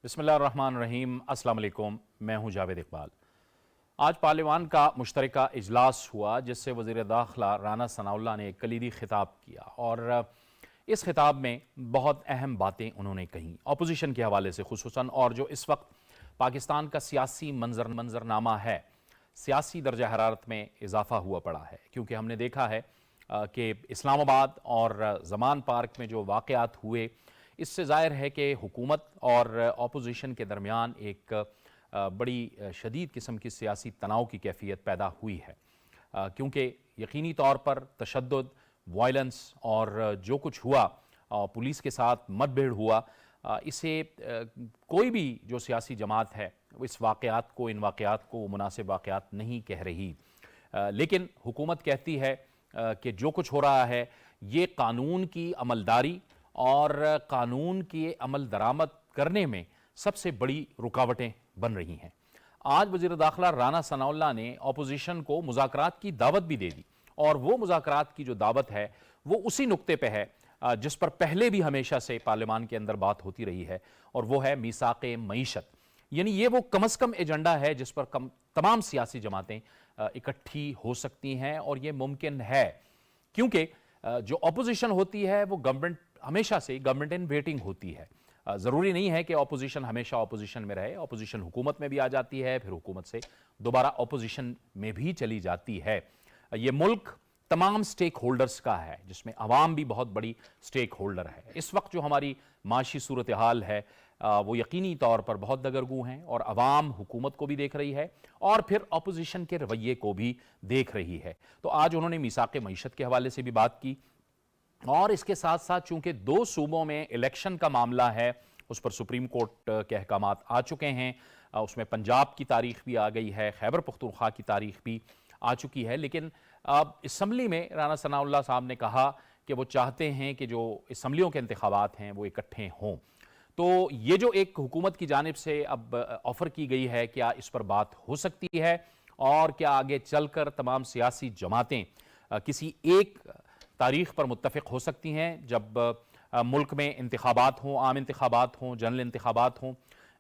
بسم اللہ الرحمن الرحیم۔ السلام علیکم، میں ہوں جاوید اقبال۔ آج پارلیمان کا مشترکہ اجلاس ہوا جس سے وزیر داخلہ رانا ثناء اللہ نے ایک کلیدی خطاب کیا اور اس خطاب میں بہت اہم باتیں انہوں نے کہیں اپوزیشن کے حوالے سے خصوصاً، اور جو اس وقت پاکستان کا سیاسی منظرنامہ ہے، سیاسی درجہ حرارت میں اضافہ ہوا پڑا ہے، کیونکہ ہم نے دیکھا ہے کہ اسلام آباد اور زمان پارک میں جو واقعات ہوئے، اس سے ظاہر ہے کہ حکومت اور اپوزیشن کے درمیان ایک بڑی شدید قسم کی سیاسی تناؤ کی کیفیت پیدا ہوئی ہے، کیونکہ یقینی طور پر تشدد، وائلنس اور جو کچھ ہوا، پولیس کے ساتھ مت بھیڑ ہوا، اسے کوئی بھی جو سیاسی جماعت ہے اس واقعات کو، ان واقعات کو مناسب واقعات نہیں کہہ رہی، لیکن حکومت کہتی ہے کہ جو کچھ ہو رہا ہے یہ قانون کی عملداری اور قانون کی عمل درآمد کرنے میں سب سے بڑی رکاوٹیں بن رہی ہیں۔ آج وزیر داخلہ رانا ثناء اللہ نے اپوزیشن کو مذاکرات کی دعوت بھی دے دی، اور وہ مذاکرات کی جو دعوت ہے وہ اسی نقطے پہ ہے جس پر پہلے بھی ہمیشہ سے پارلیمان کے اندر بات ہوتی رہی ہے، اور وہ ہے میثاق معیشت۔ یعنی یہ وہ کم از کم ایجنڈا ہے جس پر تمام سیاسی جماعتیں اکٹھی ہو سکتی ہیں، اور یہ ممکن ہے کیونکہ جو اپوزیشن ہوتی ہے وہ گورنمنٹ ہمیشہ سے گورنمنٹ ان ویٹنگ ہوتی ہے۔ ضروری نہیں ہے کہ اپوزیشن ہمیشہ اپوزیشن میں رہے، اپوزیشن حکومت میں بھی آ جاتی ہے، پھر حکومت سے دوبارہ اپوزیشن میں بھی چلی جاتی ہے۔ یہ ملک تمام سٹیک ہولڈرز کا ہے، جس میں عوام بھی بہت بڑی سٹیک ہولڈر ہے۔ اس وقت جو ہماری معاشی صورتحال ہے وہ یقینی طور پر بہت دگرگوں ہیں، اور عوام حکومت کو بھی دیکھ رہی ہے اور پھر اپوزیشن کے رویے کو بھی دیکھ رہی ہے۔ تو آج انہوں نے میثاق معیشت کے حوالے سے بھی بات کی، اور اس کے ساتھ ساتھ چونکہ دو صوبوں میں الیکشن کا معاملہ ہے، اس پر سپریم کورٹ کے احکامات آ چکے ہیں، اس میں پنجاب کی تاریخ بھی آ گئی ہے، خیبر پختونخوا کی تاریخ بھی آ چکی ہے، لیکن اسمبلی میں رانا ثناء اللہ صاحب نے کہا کہ وہ چاہتے ہیں کہ جو اسمبلیوں کے انتخابات ہیں وہ اکٹھے ہوں۔ تو یہ جو ایک حکومت کی جانب سے اب آفر کی گئی ہے، کیا اس پر بات ہو سکتی ہے، اور کیا آگے چل کر تمام سیاسی جماعتیں کسی ایک تاریخ پر متفق ہو سکتی ہیں جب ملک میں انتخابات ہوں، عام انتخابات ہوں، جنرل انتخابات ہوں؟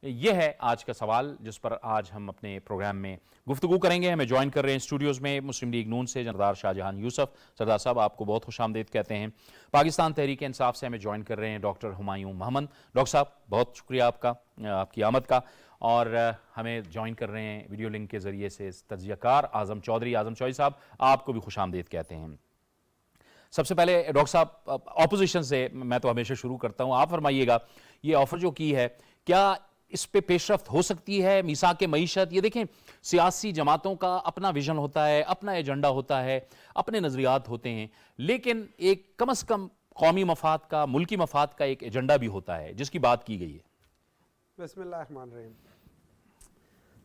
یہ ہے آج کا سوال جس پر آج ہم اپنے پروگرام میں گفتگو کریں گے۔ ہمیں جوائن کر رہے ہیں اسٹوڈیوز میں مسلم لیگ نون سے سردار شاہجہان یوسف۔ سردار صاحب، آپ کو بہت خوش آمدید کہتے ہیں۔ پاکستان تحریک انصاف سے ہمیں جوائن کر رہے ہیں ڈاکٹر ہمایوں محمد۔ ڈاکٹر صاحب، بہت شکریہ آپ کا، آپ کی آمد کا۔ اور ہمیں جوائن کر رہے ہیں ویڈیو لنک کے ذریعے سے تجزیہ کار اعظم چودھری۔ اعظم چودھری صاحب، آپ کو بھی خوش آمدید کہتے ہیں۔ سب سے پہلے ڈاکٹر صاحب، اپوزیشن سے میں تو ہمیشہ شروع کرتا ہوں، آپ فرمائیے گا یہ آفر جو کی ہے، کیا اس پہ پیش رفت ہو سکتی ہے؟ میثاق معیشت، یہ دیکھیں سیاسی جماعتوں کا اپنا ویژن ہوتا ہے، اپنا ایجنڈا ہوتا ہے، اپنے نظریات ہوتے ہیں، لیکن ایک کم از کم قومی مفاد کا، ملکی مفاد کا ایک ایجنڈا بھی ہوتا ہے جس کی بات کی گئی ہے۔ بسم اللہ الرحمن الرحیم۔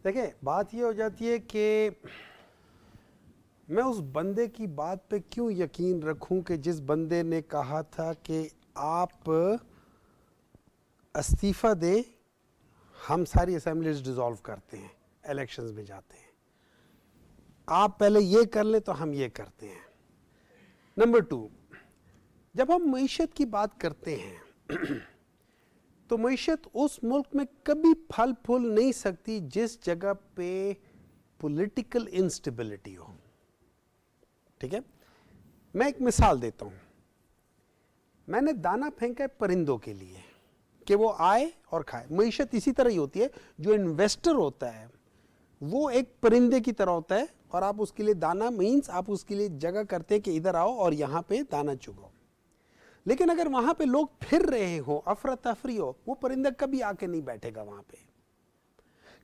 دیکھیں، بات یہ ہو جاتی ہے کہ میں اس بندے کی بات پہ کیوں یقین رکھوں کہ جس بندے نے کہا تھا کہ آپ استعفیٰ دیں، ہم ساری اسمبلیز ڈیزالو کرتے ہیں، الیکشنز میں جاتے ہیں، آپ پہلے یہ کر لیں تو ہم یہ کرتے ہیں۔ نمبر 2، جب ہم معیشت کی بات کرتے ہیں تو معیشت اس ملک میں کبھی پھل پھول نہیں سکتی جس جگہ پہ پولیٹیکل انسٹیبلٹی ہو، ٹھیک ہے؟ میں ایک مثال دیتا ہوں۔ میں نے دانا پھینکا ہے پرندوں کے لیے کہ وہ آئے اور کھائے۔ معیشت اسی طرح ہی ہوتی ہے، جو انویسٹر ہوتا ہے وہ ایک پرندے کی طرح ہوتا ہے، اور آپ اس کے لیے دانا مینز آپ اس کے لیے جگہ کرتے ہیں کہ ادھر آؤ اور یہاں پہ دانا چگو۔ لیکن اگر وہاں پہ لوگ پھر رہے ہوں، افراتفری ہو، وہ پرندہ کبھی آ کے نہیں بیٹھے گا وہاں پہ۔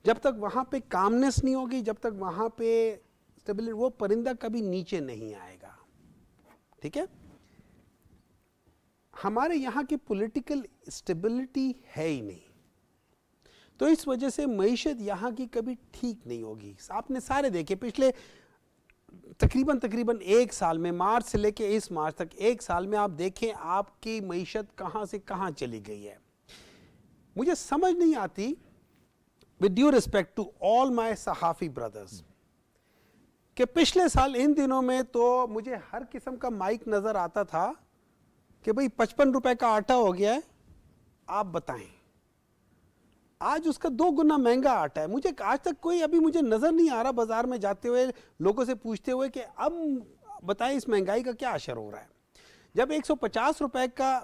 جب تک وہاں پہ کامنس نہیں ہوگی، جب تک وہاں پہ اسٹیبلٹی، وہ پرندہ کبھی نیچے نہیں آئے گا، ٹھیک ہے؟ ہمارے یہاں کی پولیٹیکل اسٹیبلٹی ہے ہی نہیں، تو اس وجہ سے معیشت یہاں کی کبھی ٹھیک نہیں ہوگی۔ آپ نے سارے دیکھے پچھلے تقریباً ایک سال میں، مارچ سے لے کے اس مارچ تک، ایک سال میں آپ دیکھیں آپ کی معیشت کہاں سے کہاں چلی گئی ہے۔ مجھے سمجھ نہیں آتی، with due respect to all my صحافی brothers، کہ پچھلے سال ان دنوں میں تو مجھے ہر قسم کا مائک نظر آتا تھا کہ بھئی 55 روپے کا آٹا ہو گیا ہے، آپ بتائیں آج اس کا 2 گنا مہنگا آٹا ہے. مجھے آج تک کوئی ابھی مجھے نظر نہیں آ رہا بازار میں جاتے ہوئے لوگوں سے پوچھتے ہوئے کہ اب بتائیں اس مہنگائی کا کیا اثر ہو رہا ہے. جب 150 روپے کا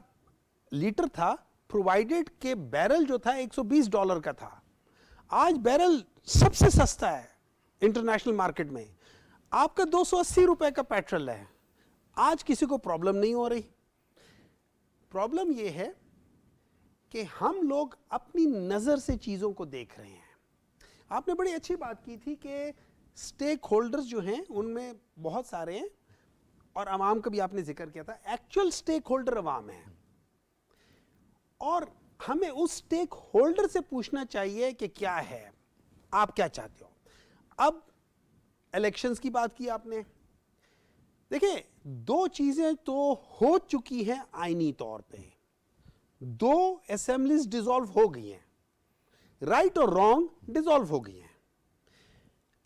لیٹر تھا, پرووائڈیڈ کہ بیرل جو تھا $120 کا تھا, آج بیرل سب سے سستا ہے انٹرنیشنل مارکیٹ میں. آپ کا 280 روپے کا پیٹرول ہے. آج کسی کو پرابلم نہیں ہو رہی. پرابلم یہ ہے کہ ہم لوگ اپنی نظر سے چیزوں کو دیکھ رہے ہیں. آپ نے بڑی اچھی بات کی تھی کہ سٹیک ہولڈرز جو ہیں ان میں بہت سارے ہیں, اور عوام کا بھی آپ نے ذکر کیا تھا. ایکچوئل سٹیک ہولڈر عوام ہیں, اور ہمیں اس سٹیک ہولڈر سے پوچھنا چاہیے کہ کیا ہے, آپ کیا چاہتے ہو. اب الیکشنز کی بات کی آپ نے. دیکھیں 2 چیزیں تو ہو چکی ہیں آئینی طور پہ. 2 اسمبلیز ڈیزالو ہو گئی ہیں, رائٹ اور رانگ ڈیزالو ہو گئی ہیں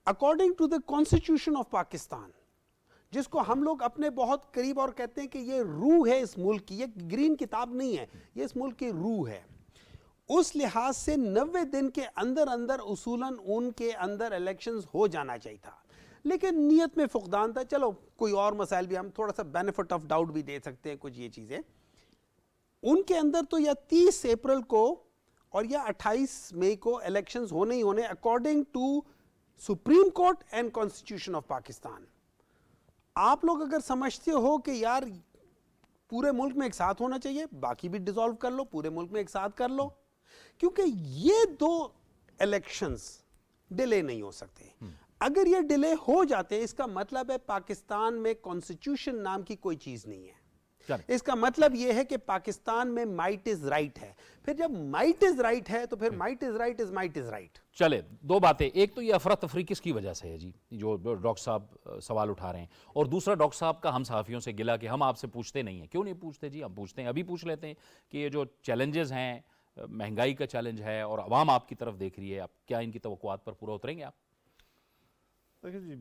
according to the constitution of Pakistan, جس کو ہم لوگ اپنے بہت قریب اور کہتے ہیں کہ یہ روح ہے اس ملک کی. یہ گرین کتاب نہیں ہے, یہ اس ملک کی روح ہے. اس لحاظ سے 90 دن کے اندر اندر اصولاً ان کے اندر الیکشنز ہو جانا چاہیے تھا, لیکن نیت میں فقدان تھا. چلو کوئی اور مسائل بھی, ہم تھوڑا سا بینیفٹ آف ڈاؤٹ بھی دے سکتے ہیں کچھ یہ چیزیں. ان کے اندر تو یا 30 اپریل کو اور یا 28 مئی کو الیکشنز ہونے ہی ہونے according to supreme court and constitution of Pakistan. آپ لوگ اگر سمجھتے ہو کہ یار پورے ملک میں ایک ساتھ ہونا چاہیے, باقی بھی ڈیزالو کر لو, پورے ملک میں ایک ساتھ کر لو, کیونکہ یہ 2 الیکشنز ڈیلے نہیں ہو سکتے. اگر یہ ڈیلے ہو جاتے ہیں اس کا مطلب ہے پاکستان میں کانسٹیٹیوشن نام کی کوئی چیز نہیں ہے. اس کا مطلب یہ ہے کہ پاکستان میں مائٹ از رائٹ ہے. پھر جب مائٹ از رائٹ ہے تو پھر might is right is might is right. چلے 2 باتیں, ایک تو یہ افراتفری کس کی وجہ سے ہے جی, جو ڈاکٹر صاحب سوال اٹھا رہے ہیں, اور دوسرا ڈاکٹر صاحب کا ہم صحافیوں سے گلا کہ ہم آپ سے پوچھتے نہیں ہیں. کیوں نہیں پوچھتے جی؟ ہم پوچھتے ہیں, ابھی پوچھ لیتے ہیں کہ یہ جو چیلنجز ہیں, مہنگائی کا چیلنج ہے اور عوام آپ کی طرف دیکھ رہی ہے, اب کیا ان کی توقعات پر پورا اتریں گے آپ؟ دیکھیں جی,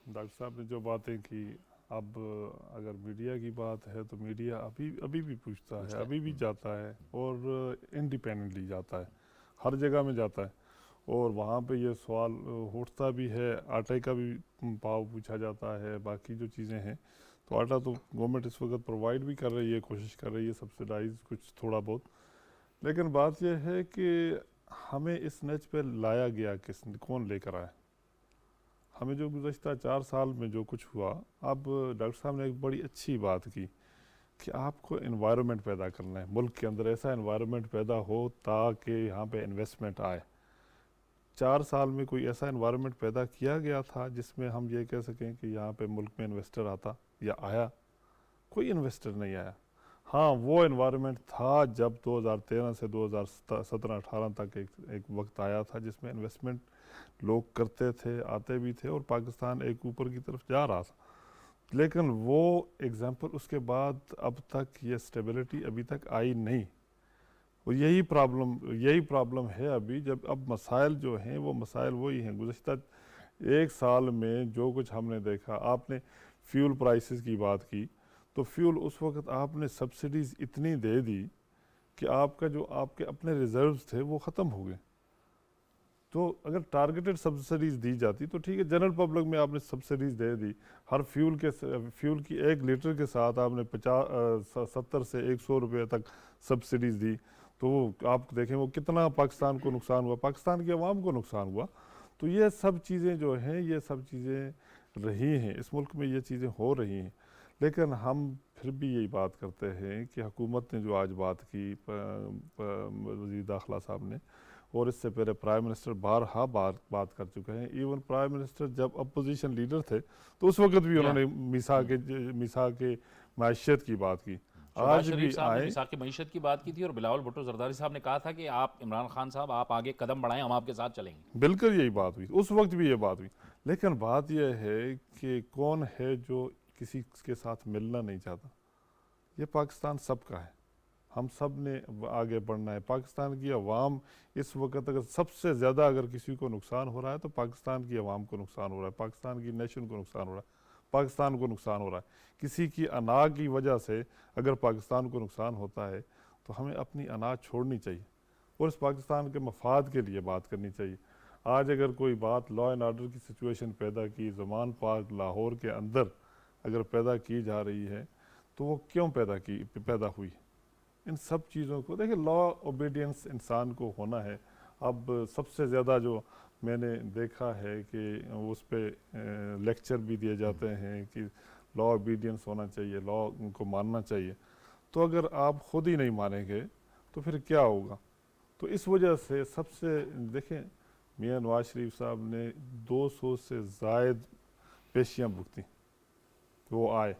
ڈاکٹر صاحب نے جو باتیں کی, اب اگر میڈیا کی بات ہے تو میڈیا ابھی بھی پوچھتا ہے, ابھی بھی جاتا ہے, اور انڈیپینڈنٹلی جاتا ہے, ہر جگہ میں جاتا ہے. اور وہاں پہ یہ سوال اٹھتا بھی ہے, آٹے کا بھی پاؤ پوچھا جاتا ہے, باقی جو چیزیں ہیں. تو آٹا تو گورنمنٹ اس وقت پرووائڈ بھی کر رہی ہے, کوشش کر رہی ہے سبسیڈائز کچھ تھوڑا بہت. لیکن بات یہ ہے کہ ہمیں اس نچ پہ لایا گیا کون لے کر آئے؟ ہمیں جو گزشتہ 4 سال میں جو کچھ ہوا, اب ڈاکٹر صاحب نے ایک بڑی اچھی بات کی کہ آپ کو انوائرمنٹ پیدا کرنا ہے, ملک کے اندر ایسا انوائرمنٹ پیدا ہو تاکہ یہاں پہ انویسٹمنٹ آئے. 4 سال میں کوئی ایسا انوائرمنٹ پیدا کیا گیا تھا جس میں ہم یہ کہہ سکیں کہ یہاں پہ ملک میں انویسٹر آتا یا آیا؟ کوئی انویسٹر نہیں آیا. ہاں وہ انوائرمنٹ تھا جب 2013 سے 2017-18 تک ایک وقت آیا تھا جس میں انویسٹمنٹ لوگ کرتے تھے, آتے بھی تھے, اور پاکستان ایک اوپر کی طرف جا رہا تھا. لیکن وہ ایگزامپل اس کے بعد اب تک یہ سٹیبلٹی ابھی تک آئی نہیں. اور یہی پرابلم ہے ابھی, جب اب مسائل جو ہیں وہ مسائل وہی ہیں. گزشتہ 1 سال میں جو کچھ ہم نے دیکھا, آپ نے فیول پرائسز کی بات کی, تو فیول اس وقت آپ نے سبسڈیز اتنی دے دی کہ آپ کا جو آپ کے اپنے ریزروز تھے وہ ختم ہو گئے. تو اگر ٹارگیٹڈ سبسڈیز دی جاتی تو ٹھیک ہے, جنرل پبلک میں آپ نے سبسڈیز دے دی, ہر فیول کی 1 لیٹر کے ساتھ آپ نے 70 سے 100 روپے تک سبسڈیز دی, تو آپ دیکھیں وہ کتنا پاکستان کو نقصان ہوا, پاکستان کی عوام کو نقصان ہوا. تو یہ سب چیزیں جو ہیں, یہ سب چیزیں رہی ہیں, اس ملک میں یہ چیزیں ہو رہی ہیں. لیکن ہم پھر بھی یہی بات کرتے ہیں کہ حکومت نے جو آج بات کی, وزیر داخلہ صاحب نے, اور اس سے پہلے پرائم منسٹر بارہا بات کر چکے ہیں. ایون پرائم منسٹر جب اپوزیشن لیڈر تھے تو اس وقت بھی انہوں نے میثاق معیشت کی بات کی. شہباز شریف صاحب نے میثاق معیشت کی بات کی تھی, اور بلاول بھٹو زرداری صاحب نے کہا تھا کہ آپ عمران خان صاحب آپ آگے قدم بڑھائیں, ہم آپ کے ساتھ چلیں گے. بالکل یہی بات ہوئی, اس وقت بھی یہ بات ہوئی. لیکن بات یہ ہے کہ کون ہے جو کسی کے ساتھ ملنا نہیں چاہتا؟ یہ پاکستان سب کا ہے, ہم سب نے آگے بڑھنا ہے. پاکستان کی عوام اس وقت اگر سب سے زیادہ اگر کسی کو نقصان ہو رہا ہے تو پاکستان کی عوام کو نقصان ہو رہا ہے, پاکستان کی نیشن کو نقصان ہو رہا ہے, پاکستان کو نقصان ہو رہا ہے. کسی کی انا کی وجہ سے اگر پاکستان کو نقصان ہوتا ہے تو ہمیں اپنی انا چھوڑنی چاہیے, اور اس پاکستان کے مفاد کے لیے بات کرنی چاہیے. آج اگر کوئی بات لا اینڈ آرڈر کی سچویشن پیدا کی زمان پارک لاہور کے اندر اگر پیدا کی جا رہی ہے تو وہ کیوں پیدا ہوئی؟ ان سب چیزوں کو دیکھیں، لا اوبیڈینس انسان کو ہونا ہے. اب سب سے زیادہ جو میں نے دیکھا ہے کہ اس پہ لیکچر بھی دیے جاتے ہیں کہ لا اوبیڈینس ہونا چاہیے، لا کو ماننا چاہیے. تو اگر آپ خود ہی نہیں مانیں گے تو پھر کیا ہوگا؟ تو اس وجہ سے سب سے دیکھیں، میاں نواز شریف صاحب نے 200 سے زائد پیشیاں بھگتیں، وہ آئے.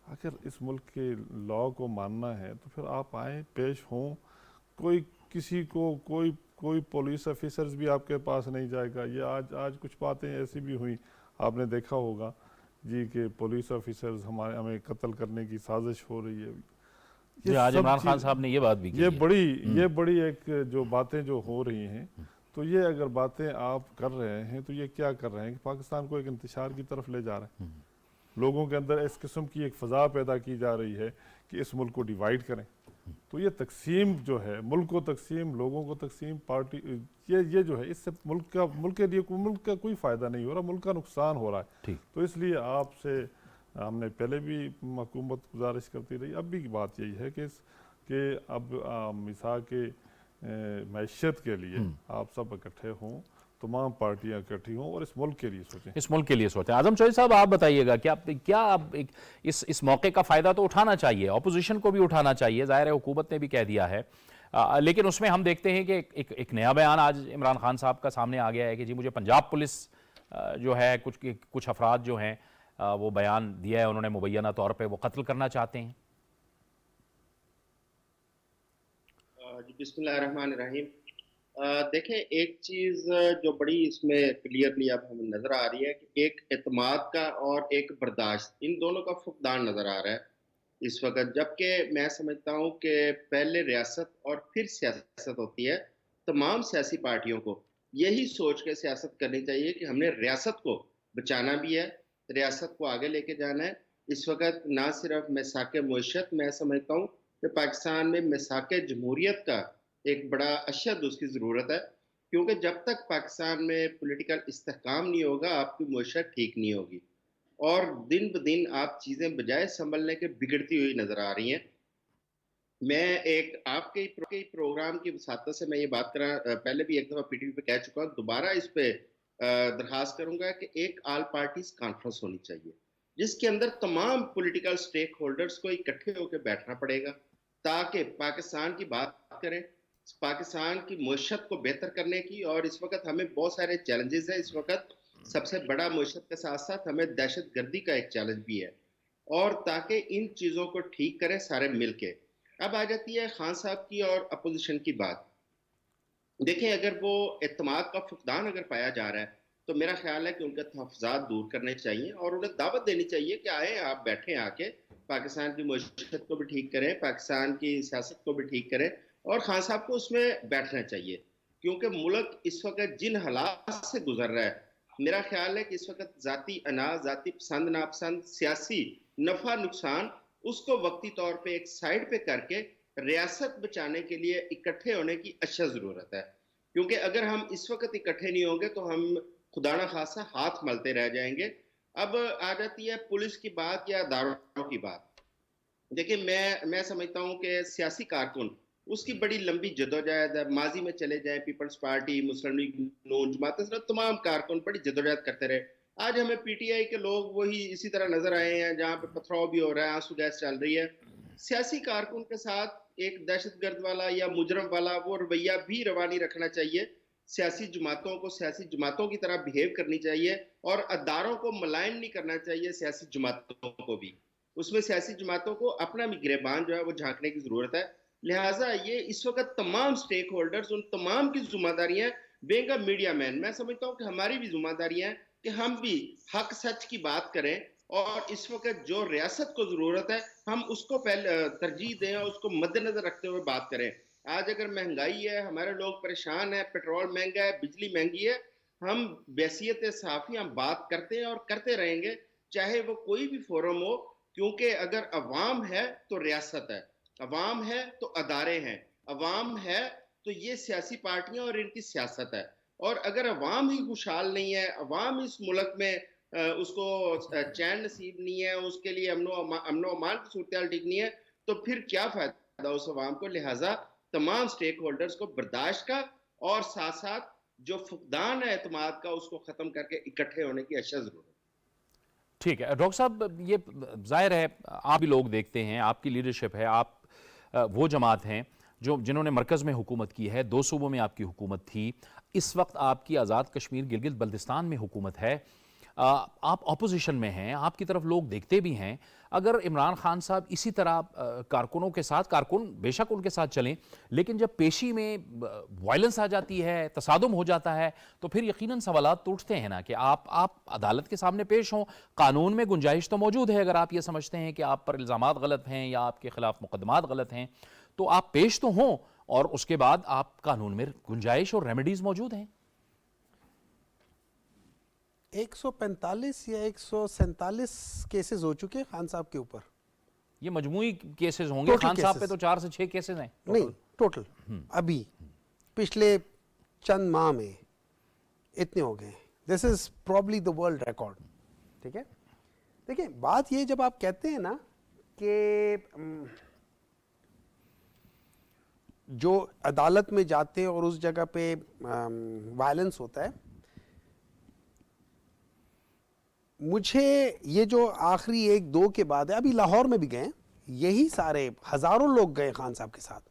اگر اس ملک کے لا کو ماننا ہے تو پھر آپ آئیں، پیش ہوں. کوئی کسی کو کوئی پولیس آفیسرز بھی آپ کے پاس نہیں جائے گا. یہ آج کچھ باتیں ایسی بھی ہوئیں، آپ نے دیکھا ہوگا جی کہ پولیس آفیسرز ہمیں قتل کرنے کی سازش ہو رہی ہے. جی، آج عمران خان صاحب نے یہ بات بھی کی ہے. یہ بڑی ایک جو باتیں جو ہو رہی ہیں، تو یہ اگر باتیں آپ کر رہے ہیں تو یہ کیا کر رہے ہیں کہ پاکستان کو ایک انتشار کی طرف لے جا رہے ہیں. لوگوں کے اندر اس قسم کی ایک فضا پیدا کی جا رہی ہے کہ اس ملک کو ڈیوائیڈ کریں. تو یہ تقسیم جو ہے، ملک کو تقسیم، لوگوں کو تقسیم، پارٹی، یہ جو ہے اس سے ملک کے لیے ملک کا کوئی فائدہ نہیں ہو رہا، ملک کا نقصان ہو رہا ہے. تو اس لیے آپ سے ہم نے پہلے بھی حکومت گزارش کرتی رہی، اب بھی بات یہی ہے کہ اب مساق معیشت کے لیے آپ سب اکٹھے ہوں، تمام پارٹیاں اکٹھی ہوں اور اس ملک کے لیے سوچیں. اس ملک کے لیے سوچیں. اعظم چودھری صاحب، آپ بتائیے گا کیا اب اس موقع کا فائدہ تو اٹھانا چاہیے، اپوزیشن کو بھی اٹھانا چاہیے، ظاہر ہے حکومت نے بھی کہہ دیا ہے، لیکن اس میں ہم دیکھتے ہیں کہ ایک نیا بیان آج عمران خان صاحب کا سامنے آ گیا ہے کہ جی مجھے پنجاب پولیس جو ہے کچھ افراد جو ہیں وہ بیان دیا ہے انہوں نے مبینہ طور پہ وہ قتل کرنا چاہتے ہیں. بسم اللہ الرحمن الرحیم. دیکھیں، ایک چیز جو بڑی اس میں کلیئرلی اب ہمیں نظر آ رہی ہے کہ ایک اعتماد کا اور ایک برداشت، ان دونوں کا فقدان نظر آ رہا ہے اس وقت. جبکہ میں سمجھتا ہوں کہ پہلے ریاست اور پھر سیاست ہوتی ہے. تمام سیاسی پارٹیوں کو یہی سوچ کے سیاست کرنی چاہیے کہ ہم نے ریاست کو بچانا بھی ہے، ریاست کو آگے لے کے جانا ہے. اس وقت نہ صرف میثاق معیشت، میں سمجھتا ہوں کہ پاکستان میں میثاق جمہوریت کا ایک بڑا اشد اس کی ضرورت ہے، کیونکہ جب تک پاکستان میں پولیٹیکل استحکام نہیں ہوگا آپ کی معیشت ٹھیک نہیں ہوگی، اور دن بدن آپ چیزیں بجائے سنبھلنے کے بگڑتی ہوئی نظر آ رہی ہیں. میں ایک آپ کے پروگرام کی وساطت سے میں یہ بات پہلے بھی ایک دفعہ پی ٹی وی پہ کہہ چکا ہوں، دوبارہ اس پہ درخواست کروں گا کہ ایک آل پارٹیز کانفرنس ہونی چاہیے جس کے اندر تمام پولیٹیکل سٹیک ہولڈرز کو اکٹھے ہو کے بیٹھنا پڑے گا تاکہ پاکستان کی بات کریں، پاکستان کی معیشت کو بہتر کرنے کی. اور اس وقت ہمیں بہت سارے چیلنجز ہیں. اس وقت سب سے بڑا معیشت کے ساتھ ساتھ ہمیں دہشت گردی کا ایک چیلنج بھی ہے، اور تاکہ ان چیزوں کو ٹھیک کریں سارے مل کے. اب آ جاتی ہے خان صاحب کی اور اپوزیشن کی بات. دیکھیں، اگر وہ اعتماد کا فقدان اگر پایا جا رہا ہے تو میرا خیال ہے کہ ان کے تحفظات دور کرنے چاہیے اور انہیں دعوت دینی چاہیے کہ آئیں، آپ بیٹھیں آ کے، پاکستان کی معیشت کو بھی ٹھیک کریں، پاکستان کی سیاست کو بھی ٹھیک کریں. اور خان صاحب کو اس میں بیٹھنا چاہیے، کیونکہ ملک اس وقت جن حالات سے گزر رہا ہے، میرا خیال ہے کہ اس وقت ذاتی انا، ذاتی پسند ناپسند، سیاسی نفع نقصان، اس کو وقتی طور پہ ایک سائڈ پہ کر کے ریاست بچانے کے لیے اکٹھے ہونے کی اشد ضرورت ہے. کیونکہ اگر ہم اس وقت اکٹھے نہیں ہوں گے تو ہم خدا نہ خاصا ہاتھ ملتے رہ جائیں گے. اب آ جاتی ہے پولیس کی بات یا اداروں کی بات. دیکھیں، میں سمجھتا ہوں کہ سیاسی کارکن اس کی بڑی لمبی جدوجہد ہے. ماضی میں چلے جائیں، پیپلز پارٹی، مسلم لیگ نون، جماعت اسلامی، تمام کارکن بڑی جدوجہد کرتے رہے. آج ہمیں پی ٹی آئی کے لوگ وہی اسی طرح نظر آئے ہیں جہاں پہ پتھراؤ بھی ہو رہا ہے، آنسو گیس چل رہی ہے. سیاسی کارکن کے ساتھ ایک دہشت گرد والا یا مجرم والا وہ رویہ بھی روانی رکھنا چاہیے. سیاسی جماعتوں کو سیاسی جماعتوں کی طرح بیہیو کرنی چاہیے اور اداروں کو ملائم نہیں کرنا چاہیے. سیاسی جماعتوں کو بھی اس میں سیاسی جماعتوں کو اپنا بھی گریبان جو ہے وہ جھانکنے کی ضرورت ہے. لہٰذا یہ اس وقت تمام سٹیک ہولڈرز، ان تمام کی ذمہ داریاں، بینگ اے میڈیا مین، میں سمجھتا ہوں کہ ہماری بھی ذمہ داریاں ہیں کہ ہم بھی حق سچ کی بات کریں اور اس وقت جو ریاست کو ضرورت ہے ہم اس کو پہلے ترجیح دیں اور اس کو مد نظر رکھتے ہوئے بات کریں. آج اگر مہنگائی ہے، ہمارے لوگ پریشان ہیں، پیٹرول مہنگا ہے، بجلی مہنگی ہے، ہم بحیثیت صحافی ہم بات کرتے ہیں اور کرتے رہیں گے، چاہے وہ کوئی بھی فورم ہو. کیونکہ اگر عوام ہے تو ریاست ہے، عوام ہے تو ادارے ہیں، عوام ہے تو یہ سیاسی پارٹیاں اور ان کی سیاست ہے. اور اگر عوام ہی خوشحال نہیں ہے, عوام اس ملک میں اس کو چین نصیب نہیں ہے, اس کے لیے امن و امان کی صورتحال ٹھیک نہیں ہے, تو پھر کیا فائدہ اس عوام کو. لہٰذا تمام سٹیک ہولڈرز کو برداشت کا اور ساتھ ساتھ جو فقدان ہے اعتماد کا اس کو ختم کر کے اکٹھے ہونے کی اشد ضرورت ہے. ٹھیک ہے ڈاکٹر صاحب, یہ ظاہر ہے آپ بھی لوگ دیکھتے ہیں, آپ کی لیڈرشپ ہے, آپ وہ جماعت ہیں جنہوں نے مرکز میں حکومت کی ہے, 2 صوبوں میں آپ کی حکومت تھی, اس وقت آپ کی آزاد کشمیر گلگت بلتستان میں حکومت ہے, آپ اپوزیشن میں ہیں, آپ کی طرف لوگ دیکھتے بھی ہیں. اگر عمران خان صاحب اسی طرح کارکنوں کے ساتھ, کارکن بے شک ان کے ساتھ چلیں, لیکن جب پیشی میں وائلنس آ جاتی ہے, تصادم ہو جاتا ہے, تو پھر یقیناً سوالات تو اٹھتے ہیں نا کہ آپ عدالت کے سامنے پیش ہوں. قانون میں گنجائش تو موجود ہے, اگر آپ یہ سمجھتے ہیں کہ آپ پر الزامات غلط ہیں یا آپ کے خلاف مقدمات غلط ہیں تو آپ پیش تو ہوں, اور اس کے بعد آپ قانون میں گنجائش اور ریمیڈیز موجود ہیں. 145 یا 147 کیسز ہو چکے خان صاحب کے اوپر. یہ مجموعی کیسز ہوں گے, خان صاحب پہ تو 4 سے 6 کیسز ہیں نہیں ٹوٹل, ابھی پچھلے چند ماہ میں اتنے ہو گئے. This is probably the world record. ٹھیک ہے, دیکھیں بات یہ, جب آپ کہتے ہیں نا کہ جو عدالت میں جاتے اور اس جگہ پہ وائلنس ہوتا ہے, مجھے یہ جو آخری 1-2 کے بعد ہے, ابھی لاہور میں بھی گئے, یہی سارے ہزاروں لوگ گئے خان صاحب کے ساتھ.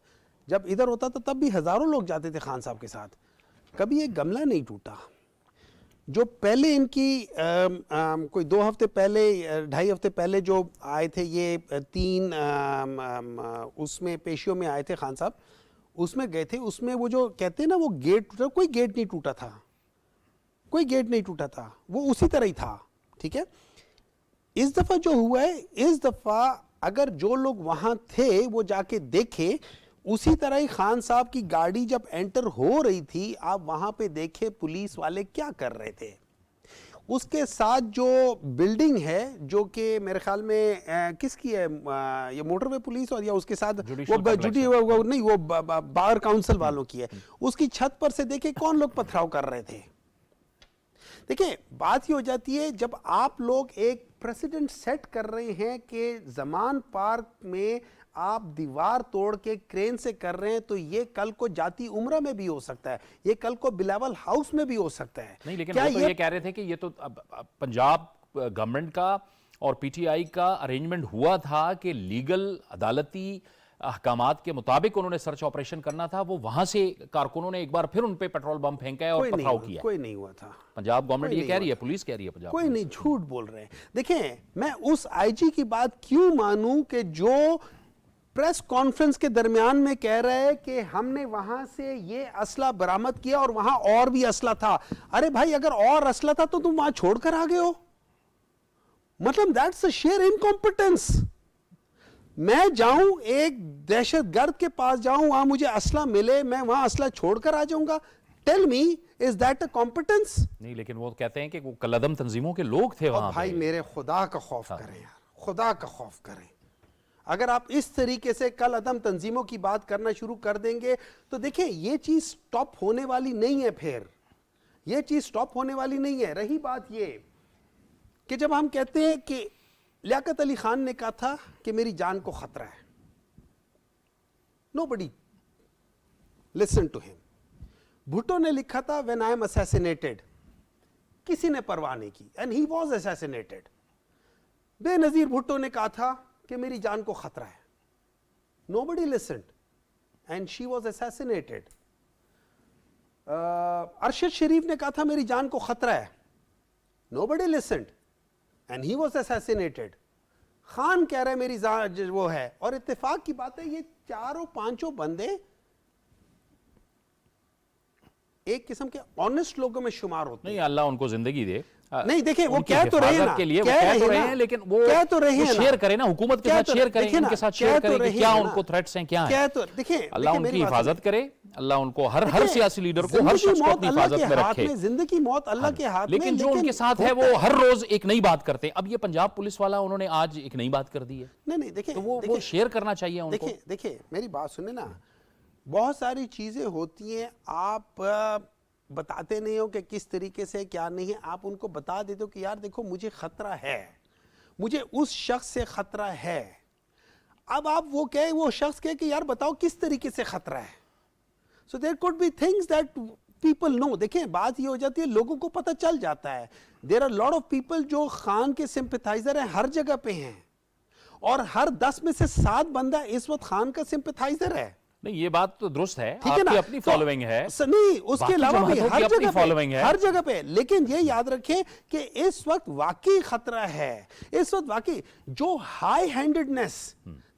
جب ادھر ہوتا تھا تب بھی ہزاروں لوگ جاتے تھے خان صاحب کے ساتھ, کبھی ایک گملہ نہیں ٹوٹا. جو پہلے ان کی کوئی 2 ہفتے پہلے 2.5 ہفتے پہلے جو آئے تھے, یہ 3 اس میں پیشیوں میں آئے تھے خان صاحب, اس میں گئے تھے, اس میں وہ جو کہتے ہیں نا وہ گیٹ ٹوٹا, کوئی گیٹ نہیں ٹوٹا تھا, کوئی گیٹ نہیں ٹوٹا تھا, وہ اسی طرح ہی تھا. ٹھیک ہے, اس دفعہ جو ہوا ہے, اس دفعہ اگر جو لوگ وہاں تھے وہ جا کے دیکھے, اسی طرح ہی خان صاحب کی گاڑی جب انٹر ہو رہی تھی, آپ وہاں پہ دیکھے پولیس والے کیا کر رہے تھے. اس کے ساتھ جو بلڈنگ ہے جو کہ میرے خیال میں کس کی ہے, یہ موٹر وے پولیس, اور یا اس کے ساتھ وہ نہیں, وہ بار کاؤنسل والوں کی ہے, اس کی چھت پر سے دیکھے کون لوگ پتھراؤ کر رہے تھے. دیکھیں بات یہ ہو جاتی ہے, جب آپ لوگ ایک پریسیڈنٹ سیٹ کر رہے ہیں کہ زمان پارک میں آپ دیوار توڑ کے کرین سے کر رہے ہیں, تو یہ کل کو جاتی عمرہ میں بھی ہو سکتا ہے, یہ کل کو بلاول ہاؤس میں بھی ہو سکتا ہے. نہیں, لیکن وہ تو یہ کہہ رہے تھے کہ یہ تو پنجاب گورنمنٹ کا اور پی ٹی آئی کا ارینجمنٹ ہوا تھا کہ لیگل عدالتی احکامات کے مطابق انہوں نے سرچ آپریشن کرنا تھا, وہ وہاں سے کارکنوں نے ایک بار پھر ان پہ پیٹرول بم پھینکا ہے اور پتھراؤ کیا. کوئی نہیں ہوا تھا. پنجاب گورنمنٹ یہ کہہ رہی ہے, پولیس کہہ رہی ہے پنجاب, کوئی نہیں, جھوٹ بول رہے ہیں. دیکھیں میں اس آئی جی کی بات کیوں مانوں کہ جو پریس کانفرنس کے درمیان میں کہہ رہا ہے کہ ہم نے وہاں سے یہ اسلحہ برآمد کیا اور وہاں اور بھی اسلحہ تھا. ارے بھائی, اگر اور اسلحہ تھا تو تم وہاں چھوڑ کر آ گئے ہو, مطلب دیٹس اے شیئر انکمپٹنس. میں جاؤں ایک دہشت گرد کے پاس جاؤں, وہاں مجھے اسلحہ ملے, میں وہاں اسلحہ چھوڑ کر آ جاؤں گا. Tell me, is that a competence? نہیں, لیکن وہ کہتے ہیں کہ وہ کالعدم تنظیموں کے لوگ تھے وہاں. بھائی میرے خدا کا خوف کریں یار, خدا کا خوف کریں. اگر آپ اس طریقے سے کل عدم تنظیموں کی بات کرنا شروع کر دیں گے تو دیکھیں یہ چیز سٹاپ ہونے والی نہیں ہے. پھر یہ چیز سٹاپ ہونے والی نہیں ہے. رہی بات یہ کہ جب ہم کہتے ہیں کہ لیاقت علی خان نے کہا تھا کہ میری جان کو خطرہ ہے, nobody listen to him. Bhutto نے لکھا تھا when I am assassinated, کسی نے پرواہ نہیں کی, and he was assassinated. بے نظیر بھٹو نے کہا تھا کہ میری جان کو خطرہ ہے, nobody listened and she was assassinated. Arshad شریف نے کہا تھا میری جان کو خطرہ ہے, nobody listened and he was assassinated. Khan کہہ رہے میری جان وہ ہے, اور اتفاق کی بات ہے یہ 4-5 بندے ایک قسم کے آنےسٹ لوگوں میں شمار ہوتے ہیں. نہیں, اللہ ان کو زندگی دے. نہیں دیکھیں وہ کہہ تو رہے ہیں, لیکن وہ شیئر کریں نا, حکومت کے ساتھ شیئر کریں, ان کے ساتھ شیئر کریں کہ کیا ان کو تھریٹس ہیں, کیا ہیں. اللہ ان کی حفاظت کرے, اللہ ان کو ہر سیاسی لیڈر کو, ہر شخص کو اپنی حفاظت میں رکھے. زندگی موت اللہ کے ہاتھ میں, لیکن جو ان کے ساتھ ہے وہ ہر روز ایک نئی بات کرتے ہیں. اب یہ پنجاب پولیس والا انہوں نے آج ایک نئی بات کر دی ہے. نہیں دیکھیں, تو وہ شیئر کرنا چاہیے ان کو. دیکھیں میری بات سنیں نا, بہت ساری چیزیں ہوتی ہیں, آپ بتاتے نہیں ہو کہ کس طریقے سے کیا نہیں ہے, آپ ان کو بتا دیتے ہو کہ یار دیکھو مجھے خطرہ ہے, مجھے اس شخص سے خطرہ ہے. اب آپ وہ شخص کہے کہ یار بتاؤ کس طریقے سے خطرہ ہے. So there could be things that people know. دیکھیں بات یہ ہو جاتی ہے, لوگوں کو پتہ چل جاتا ہے. There are a lot of people جو خان کے سمپیتھائزر ہیں, ہر جگہ پہ ہیں, اور ہر 10 میں سے 7 بندہ اس وقت خان کا سمپیتھائزر ہے. نہیں یہ بات تو درست ہے, ٹھیک ہے آپ نا, کی اپنی فالوونگ ہے, نہیں اس کے علاوہ بھی جماعتوں کی اپنی فالوونگ ہے, ہر جگہ پہ. لیکن یہ یاد رکھیں کہ اس وقت واقعی خطرہ ہے, اس وقت واقعی جو ہائی ہینڈڈنس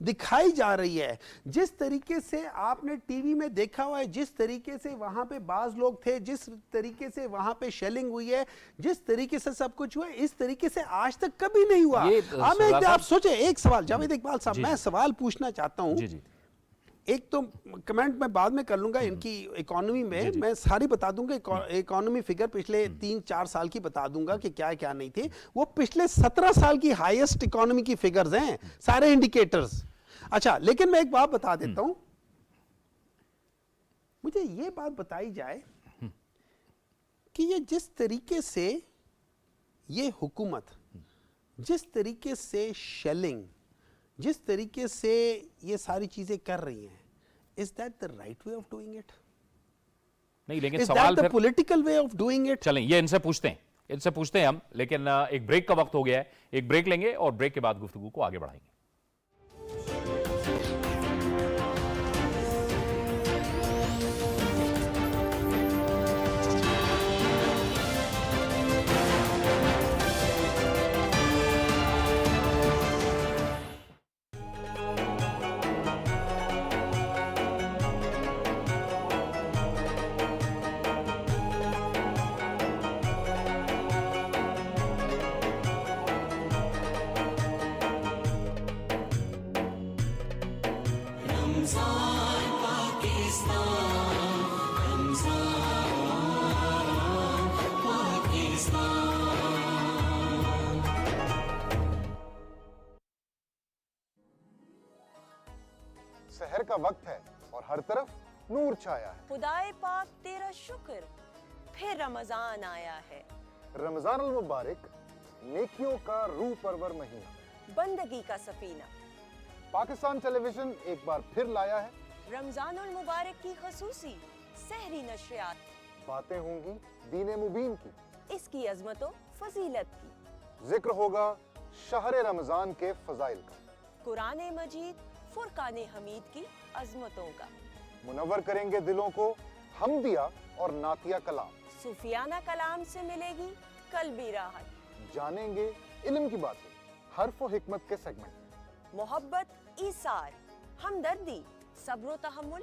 دکھائی جا رہی ہے, جس طریقے سے آپ نے ٹی وی میں دیکھا ہوا ہے, جس طریقے سے وہاں پہ بعض لوگ تھے, جس طریقے سے وہاں پہ شیلنگ ہوئی ہے, جس طریقے سے سب کچھ ہوا ہے, اس طریقے سے آج تک کبھی نہیں ہوا. آپ سوچیں ایک سوال, جاوید اقبال صاحب, میں سوال پوچھنا چاہتا ہوں. ایک تو کمنٹ میں بعد میں کر لوں گا, ان کی اکانومی میں ساری بتا دوں گا, اکانومی فگر پچھلے 3-4 سال کی بتا دوں گا کہ کیا کیا نہیں تھی. وہ پچھلے 17 سال کی ہائیسٹ اکانومی کی فگرز ہیں, سارے انڈیکیٹرز. اچھا لیکن میں ایک بات بتا دیتا ہوں, مجھے یہ بات بتائی جائے کہ یہ جس طریقے سے یہ حکومت, جس طریقے سے شیلنگ, جس طریقے سے یہ ساری چیزیں کر رہی ہیں, is that the right way of doing it? نہیں لیکن Is سوال that the پھر political way of doing it? چلیں یہ ان سے پوچھتے ہیں ہم, لیکن ایک بریک کا وقت ہو گیا ہے, ایک بریک لیں گے اور بریک کے بعد گفتگو کو آگے بڑھائیں گے. سحر کا وقت ہے اور ہر طرف نور چھایا ہے. خدائے پاک تیرا شکر, پھر رمضان آیا ہے. رمضان المبارک نیکیوں کا روح پرور مہینہ, بندگی کا سفینہ. پاکستان ٹیلی ویژن ایک بار پھر لایا ہے رمضان المبارک کی خصوصی سحری نشریات. باتیں ہوں گی دین مبین کی, اس کی عظمت و فضیلت کی. ذکر ہوگا شہر رمضان کے فضائل کا, قرآن مجید فرقان حمید کی عظمتوں کا. منور کریں گے دلوں کو حمدیہ اور نعتیہ کلام. صوفیانہ کلام سے ملے گی قلبی راحت. جانیں گے علم کی باتیں حرف و حکمت کے سیگمنٹ میں. محبت, ایثار, ہمدردی, صبر و تحمل.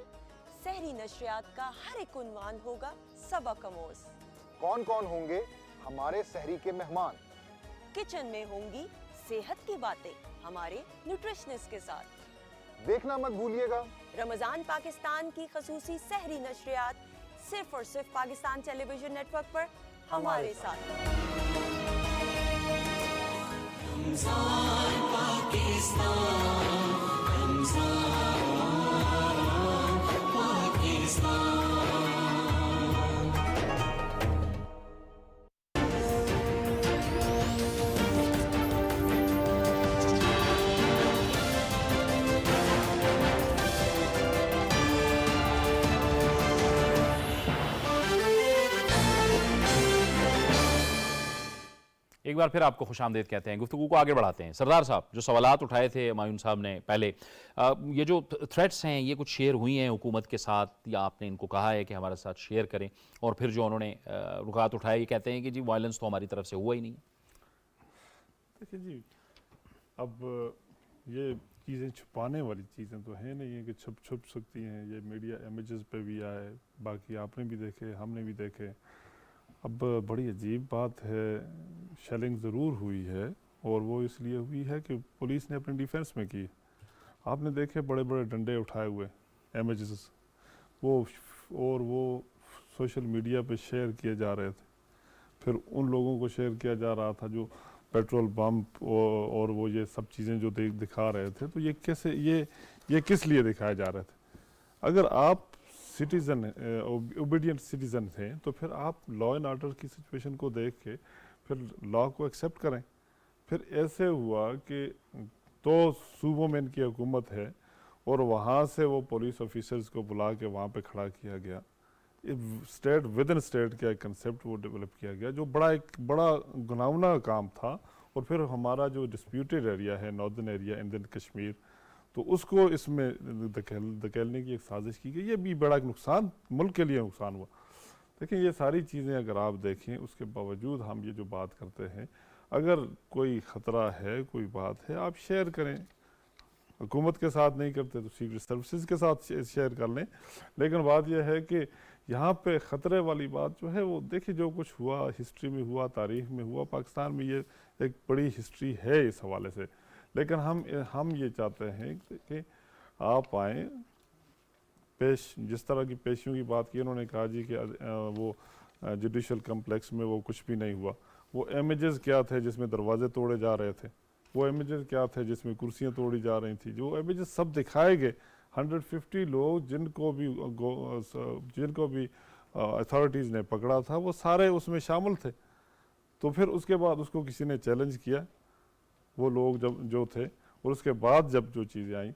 سحری نشریات کا ہر ایک عنوان ہوگا سبق آموز. کون کون ہوں گے ہمارے سحری کے مہمان؟ کچن میں ہوں گی صحت کی باتیں ہمارے نیوٹریشنسٹ کے ساتھ. دیکھنا مت بھولیے گا رمضان پاکستان کی خصوصی سحری نشریات, صرف اور صرف پاکستان ٹیلی ویژن نیٹ ورک پر ہمارے ساتھ. رمضان پاکستان, رمضان پاکستان. ایک بار پھر آپ کو خوش آمدید کہتے ہیں, گفتگو کو آگے بڑھاتے ہیں. سردار صاحب, جو سوالات اٹھائے تھے ہمایون صاحب نے پہلے, یہ جو تھریٹس ہیں یہ کچھ شیئر ہوئی ہیں حکومت کے ساتھ, یا آپ نے ان کو کہا ہے کہ ہمارے ساتھ شیئر کریں, اور پھر جو انہوں نے رکاوٹ اٹھائے یہ کہتے ہیں کہ جی وائلنس تو ہماری طرف سے ہوا ہی نہیں. دیکھیں جی, اب یہ چیزیں چھپانے والی چیزیں تو ہیں نہیں ہیں کہ چھپ سکتی ہیں. یہ میڈیا امیجز پہ بھی آئے, باقی آپ نے بھی دیکھے, ہم نے بھی دیکھے. اب بڑی عجیب بات ہے, شیلنگ ضرور ہوئی ہے, اور وہ اس لیے ہوئی ہے کہ پولیس نے اپنی ڈیفنس میں کی. آپ نے دیکھے بڑے بڑے ڈنڈے اٹھائے ہوئے امیجز, وہ سوشل میڈیا پہ شیئر کیے جا رہے تھے. پھر ان لوگوں کو شیئر کیا جا رہا تھا جو پیٹرول پمپ اور وہ یہ سب چیزیں جو دکھا رہے تھے. تو یہ کیسے, یہ کس لیے دکھائے جا رہے تھے؟ اگر آپ سٹیزن اوبیڈینٹ سٹیزن تھے تو پھر آپ لا اینڈ آرڈر کی سچویشن کو دیکھ کے پھر لا کو ایکسیپٹ کریں. پھر ایسے ہوا کہ 2 صوبوں میں ان کی حکومت ہے اور وہاں سے وہ پولیس آفیسرز کو بلا کے وہاں پہ کھڑا کیا گیا. اسٹیٹ ود ان اسٹیٹ کا ایک کنسیپٹ وہ ڈیولپ کیا گیا جو ایک بڑا گناونا کام تھا. اور پھر ہمارا جو ڈسپیوٹیڈ ایریا ہے ناردرن ایریا انڈین کشمیر, تو اس کو اس میں دھکیلنے کی ایک سازش کی گئی. یہ بھی بڑا ایک نقصان ملک کے لیے نقصان ہوا. دیکھیں یہ ساری چیزیں اگر آپ دیکھیں اس کے باوجود ہم یہ جو بات کرتے ہیں, اگر کوئی خطرہ ہے کوئی بات ہے آپ شیئر کریں. حکومت کے ساتھ نہیں کرتے تو سیکرٹ سروسز کے ساتھ شیئر کر لیں. لیکن بات یہ ہے کہ یہاں پہ خطرے والی بات جو ہے وہ دیکھیں جو کچھ ہوا ہسٹری میں ہوا, تاریخ میں ہوا, پاکستان میں یہ ایک بڑی ہسٹری ہے اس حوالے سے. لیکن ہم یہ چاہتے ہیں کہ آپ آئیں, جس طرح کی پیشیوں کی بات کی انہوں نے کہا جی کہ وہ جوڈیشل کمپلیکس میں وہ کچھ بھی نہیں ہوا. وہ امیجز کیا تھے جس میں دروازے توڑے جا رہے تھے, وہ امیجز کیا تھے جس میں کرسیاں توڑی جا رہی تھیں, جو امیجز سب دکھائے گئے. 150 لوگ جن کو بھی اتھارٹیز نے پکڑا تھا وہ سارے اس میں شامل تھے. تو پھر اس کے بعد اس کو کسی نے چیلنج کیا وہ لوگ جو تھے, اور اس کے بعد جب جو چیزیں آئیں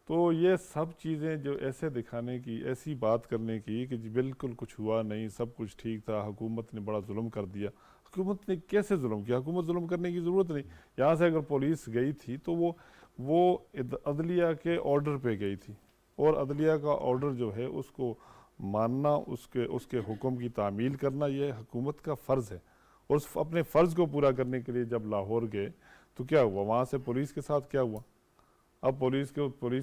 تو یہ سب چیزیں جو ایسے دکھانے کی, ایسی بات کرنے کی کہ جی بالکل کچھ ہوا نہیں, سب کچھ ٹھیک تھا, حکومت نے بڑا ظلم کر دیا. حکومت نے کیسے ظلم کیا؟ حکومت ظلم کرنے کی ضرورت نہیں. یہاں سے اگر پولیس گئی تھی تو وہ عدلیہ کے آرڈر پہ گئی تھی, اور عدلیہ کا آرڈر جو ہے اس کو ماننا, اس کے حکم کی تعمیل کرنا یہ حکومت کا فرض ہے. اور اپنے فرض کو پورا کرنے کے لیے جب لاہور گئے تو کیا ہوا, وہاں سے پولیس کے ساتھ کیا ہوا؟ اب پولیس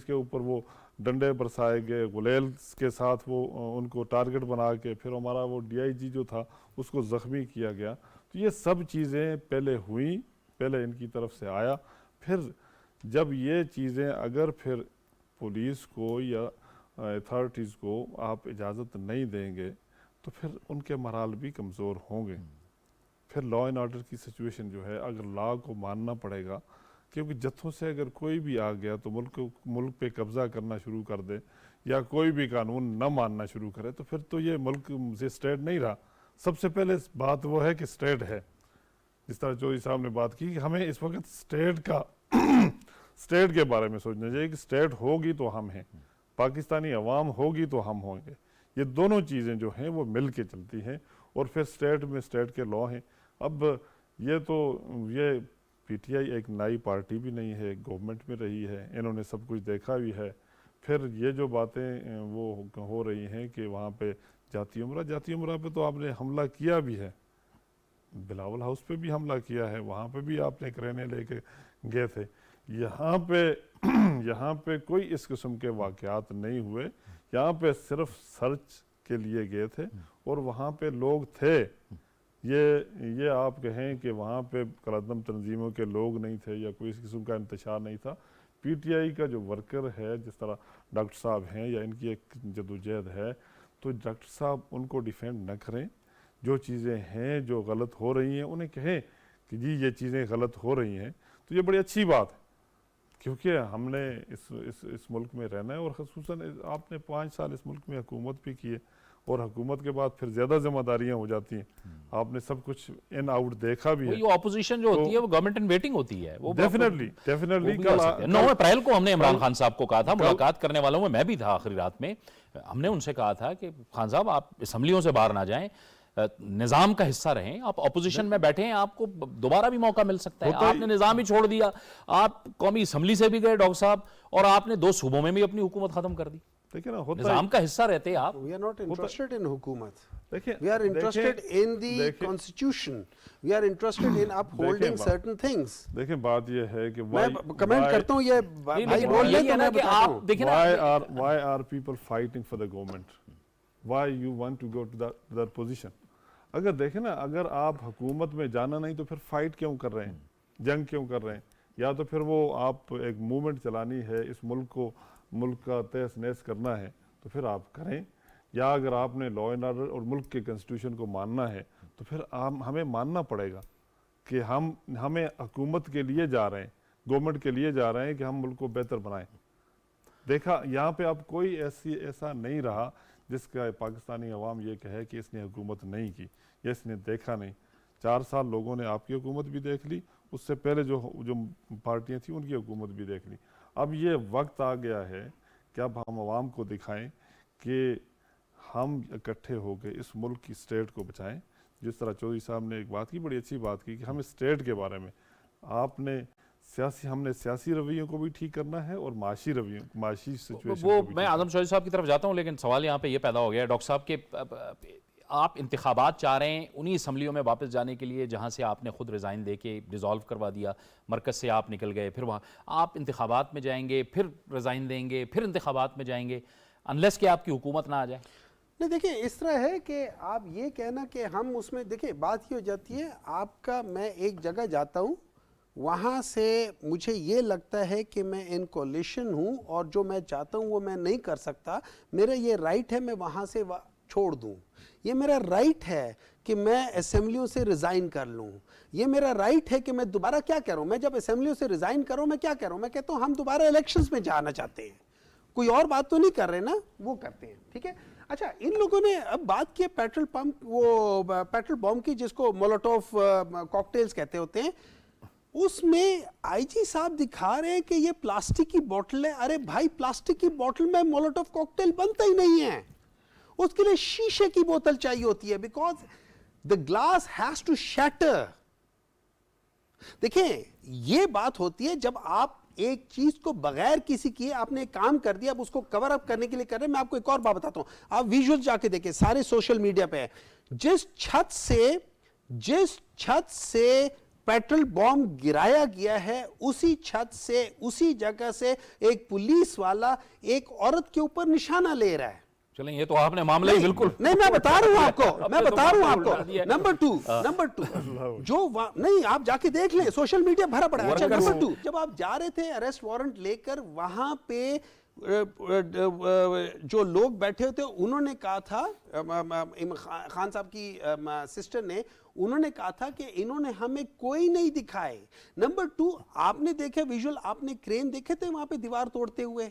کے اوپر وہ ڈنڈے برسائے گئے, غلیل کے ساتھ وہ ان کو ٹارگٹ بنا کے پھر ہمارا وہ DIG جو تھا اس کو زخمی کیا گیا. تو یہ سب چیزیں پہلے ہوئیں, پہلے ان کی طرف سے آیا. پھر جب یہ چیزیں اگر پھر پولیس کو یا اتھارٹیز کو آپ اجازت نہیں دیں گے تو پھر ان کے مرال بھی کمزور ہوں گے. پھر لا اینڈ آرڈر کی سچویشن جو ہے اگر لا کو ماننا پڑے گا, کیونکہ جتھوں سے اگر کوئی بھی آ گیا تو ملک پہ قبضہ کرنا شروع کر دے یا کوئی بھی قانون نہ ماننا شروع کرے تو پھر تو یہ ملک سے اسٹیٹ نہیں رہا. سب سے پہلے بات وہ ہے کہ اسٹیٹ ہے. جس طرح چودھری صاحب نے بات کی کہ ہمیں اس وقت اسٹیٹ کے بارے میں سوچنا چاہیے کہ اسٹیٹ ہوگی تو ہم ہیں, پاکستانی عوام ہوگی تو ہم ہوں گے. یہ دونوں چیزیں جو ہیں وہ مل کے چلتی ہیں, اور پھر اسٹیٹ کے لا ہیں. اب یہ PTI ایک نئی پارٹی بھی نہیں ہے, گورنمنٹ میں رہی ہے, انہوں نے سب کچھ دیکھا بھی ہے. پھر یہ جو باتیں وہ ہو رہی ہیں کہ وہاں پہ جاتی عمرہ پہ تو آپ نے حملہ کیا بھی ہے, بلاول ہاؤس پہ بھی حملہ کیا ہے, وہاں پہ بھی آپ نے کرینے لے کے گئے تھے. یہاں پہ کوئی اس قسم کے واقعات نہیں ہوئے. یہاں پہ صرف سرچ کے لیے گئے تھے اور وہاں پہ لوگ تھے. یہ آپ کہیں کہ وہاں پہ قلعدم تنظیموں کے لوگ نہیں تھے یا کوئی اس قسم کا انتشار نہیں تھا. PTI کا جو ورکر ہے, جس طرح ڈاکٹر صاحب ہیں یا ان کی ایک جدوجہد ہے, تو ڈاکٹر صاحب ان کو ڈیفینڈ نہ کریں. جو چیزیں ہیں جو غلط ہو رہی ہیں انہیں کہیں کہ جی یہ چیزیں غلط ہو رہی ہیں, تو یہ بڑی اچھی بات ہے. کیونکہ ہم نے اس ملک میں رہنا ہے, اور خصوصاً آپ نے 5 سال اس ملک میں حکومت بھی کی ہے, اور حکومت کے بعد پھر زیادہ ذمہ داریاں ہو جاتی ہیں. آپ نے سب کچھ ان آؤٹ دیکھا بھی ہے. وہ اپوزیشن جو ہوتی ہے وہ گورنمنٹ ان ویٹنگ ہوتی ہے. ڈیفینیٹلی 9 اپریل کو ہم نے عمران خان صاحب کو کہا تھا, ملاقات کرنے والوں میں بھی تھا آخری رات میں, ہم نے ان سے کہا تھا کہ خان صاحب آپ اسمبلیوں سے باہر نہ جائیں, نظام کا حصہ رہیں, آپ اپوزیشن میں بیٹھیں, آپ کو دوبارہ بھی موقع مل سکتا ہے. آپ نے نظام ہی چھوڑ دیا, آپ قومی اسمبلی سے بھی گئے ڈاکٹر صاحب, اور آپ نے 2 صوبوں میں بھی اپنی حکومت ختم کر دی. نظام کا حصہ رہتے آپ. We are not interested in حکومت. We are interested in the constitution. We are interested in upholding certain things. دیکھیں بات یہ ہے کہ میں کمنٹ کرتا ہوں, یہ بھائی بول رہے ہیں تو آپ دیکھیں why are people fighting for the government? Why you want to go to that position? اگر دیکھیں نا, اگر آپ حکومت میں جانا نہیں تو پھر فائٹ کیوں کر رہے ہیں, جنگ کیوں کر رہے ہیں؟ یا تو پھر وہ آپ ایک موومنٹ چلانی ہے, اس ملک کا تہس نہس کرنا ہے تو پھر آپ کریں. یا اگر آپ نے لا اینڈ آرڈر اور ملک کے کنسٹیٹیوشن کو ماننا ہے تو پھر ہمیں ماننا پڑے گا کہ ہمیں حکومت کے لیے جا رہے ہیں, گورنمنٹ کے لیے جا رہے ہیں کہ ہم ملک کو بہتر بنائیں. دیکھا یہاں پہ اب کوئی ایسا نہیں رہا جس کا پاکستانی عوام یہ کہے کہ اس نے حکومت نہیں کی یا اس نے دیکھا نہیں. 4 سال لوگوں نے آپ کی حکومت بھی دیکھ لی, اس سے پہلے جو پارٹیاں تھیں ان کی حکومت بھی دیکھ لی. اب یہ وقت آ گیا ہے کہ اب ہم عوام کو دکھائیں کہ ہم اکٹھے ہو کے اس ملک کی اسٹیٹ کو بچائیں. جس طرح چودھری صاحب نے ایک بات کی, بڑی اچھی بات کی کہ ہم اسٹیٹ کے بارے میں ہم نے سیاسی رویوں کو بھی ٹھیک کرنا ہے اور معاشی سچویشن وہ کو بھی میں اعظم چودھری صاحب کی طرف جاتا ہوں, لیکن سوال یہاں پہ یہ پیدا ہو گیا ڈاکٹر صاحب کہ آپ انتخابات چاہ رہے ہیں انہی اسمبلیوں میں واپس جانے کے لیے جہاں سے آپ نے خود ریزائن دے کے ڈیزالو کروا دیا, مرکز سے آپ نکل گئے, پھر وہاں آپ انتخابات میں جائیں گے, پھر ریزائن دیں گے, پھر انتخابات میں جائیں گے, انلیس کہ آپ کی حکومت نہ آ جائے. نہیں دیکھیں اس طرح ہے کہ آپ یہ کہنا کہ ہم اس میں دیکھیں بات یہ ہو جاتی ہے آپ کا, میں ایک جگہ جاتا ہوں وہاں سے مجھے یہ لگتا ہے کہ میں ان کولیشن ہوں اور جو میں چاہتا ہوں وہ میں نہیں کر سکتا, میرا یہ رائٹ ہے میں وہاں سے چھوڑ دوں, یہ میرا رائٹ ہے کہ میں اسمبلیوں سے ریزائن کر لوں, یہ میرا رائٹ ہے کہ میں دوبارہ کیا کہہ رہا ہوں, میں جب اسمبلیوں سے ریزائن کر رہا ہوں میں کیا کہہ رہا ہوں, میں کہتا ہوں ہم دوبارہ الیکشنز میں جانا چاہتے ہیں, کوئی اور بات تو نہیں کر رہے نا, وہ کرتے ہیں. ٹھیک ہے, اچھا ان لوگوں نے اب بات کی پیٹرول پمپ, وہ پیٹرول بم کی جس کو مولوٹوف کاکٹیلز کہتے ہوتے ہیں, اس میں آئی جی صاحب دکھا رہے ہیں کہ یہ پلاسٹک کی بوٹل ہے. ارے بھائی پلاسٹک کی بوٹل میں مولوٹوف کاکٹیل بنتا ہی نہیں ہے, اس کے لیے شیشے کی بوتل چاہیے ہوتی ہے, because the glass has to shatter. دیکھیں یہ بات ہوتی ہے جب آپ ایک چیز کو بغیر کسی کیے آپ نے ایک کام کر دیا, اب اس کو کور اپ کرنے کے لیے کر رہے ہیں. میں آپ کو ایک اور بات بتاتا ہوں, آپ ویژول جا کے دیکھیں سارے سوشل میڈیا پہ, جس چھت سے پیٹرول بم گرایا گیا ہے اسی چھت سے اسی جگہ سے ایک پولیس والا ایک عورت کے اوپر نشانہ لے رہا ہے. چلیں یہ تو آپ نے معاملہ ہی بالکل نہیں میں بتا رہا ہوں آپ کو, نمبر ٹو جو نہیں آپ جا کے دیکھ لیں سوشل میڈیا بھرا پڑا ہے. اچھا نمبر 2, جب آپ جا رہے تھے اریسٹ وارنٹ لے کر, وہاں پہ جو لوگ بیٹھے ہوتے انہوں نے کہا تھا, خان صاحب کی سسٹر نے, انہوں نے کہا تھا کہ انہوں نے ہمیں کوئی نہیں دکھائے. نمبر 2, آپ نے دیکھے ویژول, آپ نے کرین دیکھے تھے وہاں پہ دیوار توڑتے ہوئے,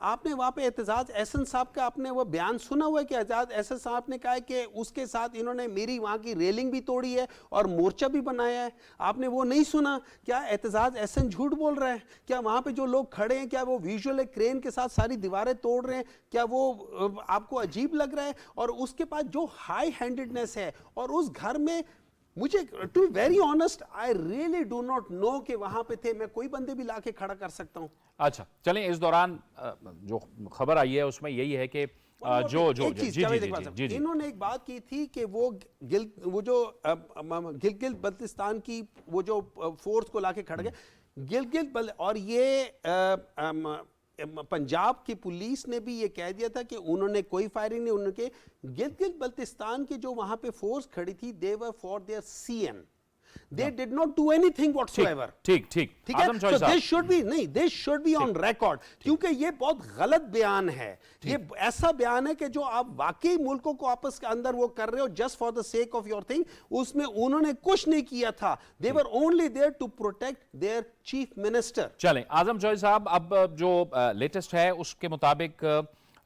آپ نے وہاں پہ اعتزاز احسن صاحب کا آپ نے وہ بیان سنا ہوا ہے کہ اعتزاز احسن صاحب نے کہا ہے کہ اس کے ساتھ انہوں نے میری وہاں کی ریلنگ بھی توڑی ہے اور مورچہ بھی بنایا ہے. آپ نے وہ نہیں سنا؟ کیا اعتزاز احسن جھوٹ بول رہا ہے؟ کیا وہاں پہ جو لوگ کھڑے ہیں کیا وہ ویژول کرین کے ساتھ ساری دیواریں توڑ رہے ہیں؟ کیا وہ آپ کو عجیب لگ رہا ہے؟ اور اس کے پاس جو ہائی ہینڈڈنس ہے, اور اس گھر میں مجھے to be very honest I really do not know کہ وہاں پہ تھے, میں کوئی بندے بھی لا کے کھڑا کر سکتا ہوں. اچھا چلیں اس دوران جو خبر آئی ہے اس میں یہی ہے کہ انہوں نے ایک بات کی تھی کہ وہ گلگت بلتستان کی وہ جو فورس کو لا کے کھڑ گئے اور یہ پنجاب کی پولیس نے بھی یہ کہہ دیا تھا کہ انہوں نے کوئی فائرنگ نہیں, انہوں کے گلگت بلتستان کے جو وہاں پہ فورس کھڑی تھی they were for their CM. They did not do anything whatsoever. ٹھیک ہے, so this should be on record, کیونکہ یہ بہت غلط بیان ہے. یہ ایسا بیان ہے کہ جو آپ واقعی ملکوں کو آپس کے اندر وہ کر رہے ہو just for the sake of your thing, اس میں انہوں نے کچھ نہیں کیا تھا. They were only there to protect their chief minister. چلیں اعظم چودھری صاحب, اب جو لیٹسٹ ہے اس کے مطابق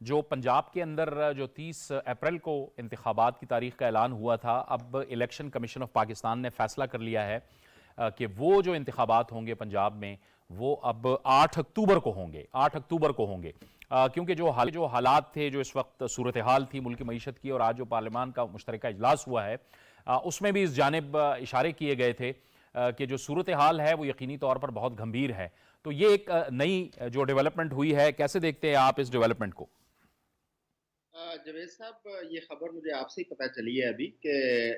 جو پنجاب کے اندر جو 30 اپریل کو انتخابات کی تاریخ کا اعلان ہوا تھا, اب الیکشن کمیشن آف پاکستان نے فیصلہ کر لیا ہے کہ وہ جو انتخابات ہوں گے پنجاب میں وہ اب 8 اکتوبر کو ہوں گے, کیونکہ جو حالات تھے, جو اس وقت صورتحال تھی ملک معیشت کی, اور آج جو پارلیمان کا مشترکہ اجلاس ہوا ہے اس میں بھی اس جانب اشارے کیے گئے تھے کہ جو صورتحال ہے وہ یقینی طور پر بہت گھمبیر ہے. تو یہ ایک نئی جو ڈیولپمنٹ ہوئی ہے, کیسے دیکھتے ہیں آپ اس ڈیولپمنٹ کو؟ جاوید صاحب, یہ خبر مجھے آپ سے ہی پتہ چلی ہے ابھی کہ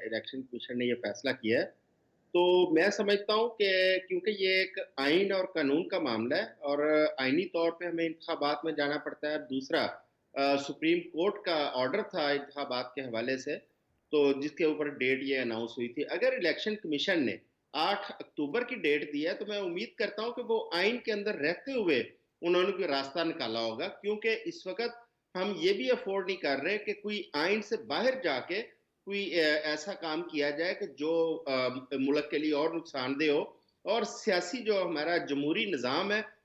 الیکشن کمیشن نے یہ فیصلہ کیا ہے. تو میں سمجھتا ہوں کہ کیونکہ یہ ایک آئین اور قانون کا معاملہ ہے اور آئینی طور پہ ہمیں انتخابات میں جانا پڑتا ہے. دوسرا سپریم کورٹ کا آرڈر تھا انتخابات کے حوالے سے, تو جس کے اوپر ڈیٹ یہ اناؤنس ہوئی تھی. اگر الیکشن کمیشن نے 8 اکتوبر کی ڈیٹ دی ہے تو میں امید کرتا ہوں کہ وہ آئین کے اندر رہتے ہوئے انہوں نے کوئی راستہ نکالا ہوگا, کیونکہ اس وقت ہم یہ بھی افورڈ نہیں کر رہے کہ کوئی آئین سے باہر جا کے کوئی ایسا کام کیا جائے کہ جو ملک کے لیے اور نقصان دہ ہو, اور سیاسی جو ہمارا جمہوری نظام ہے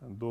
2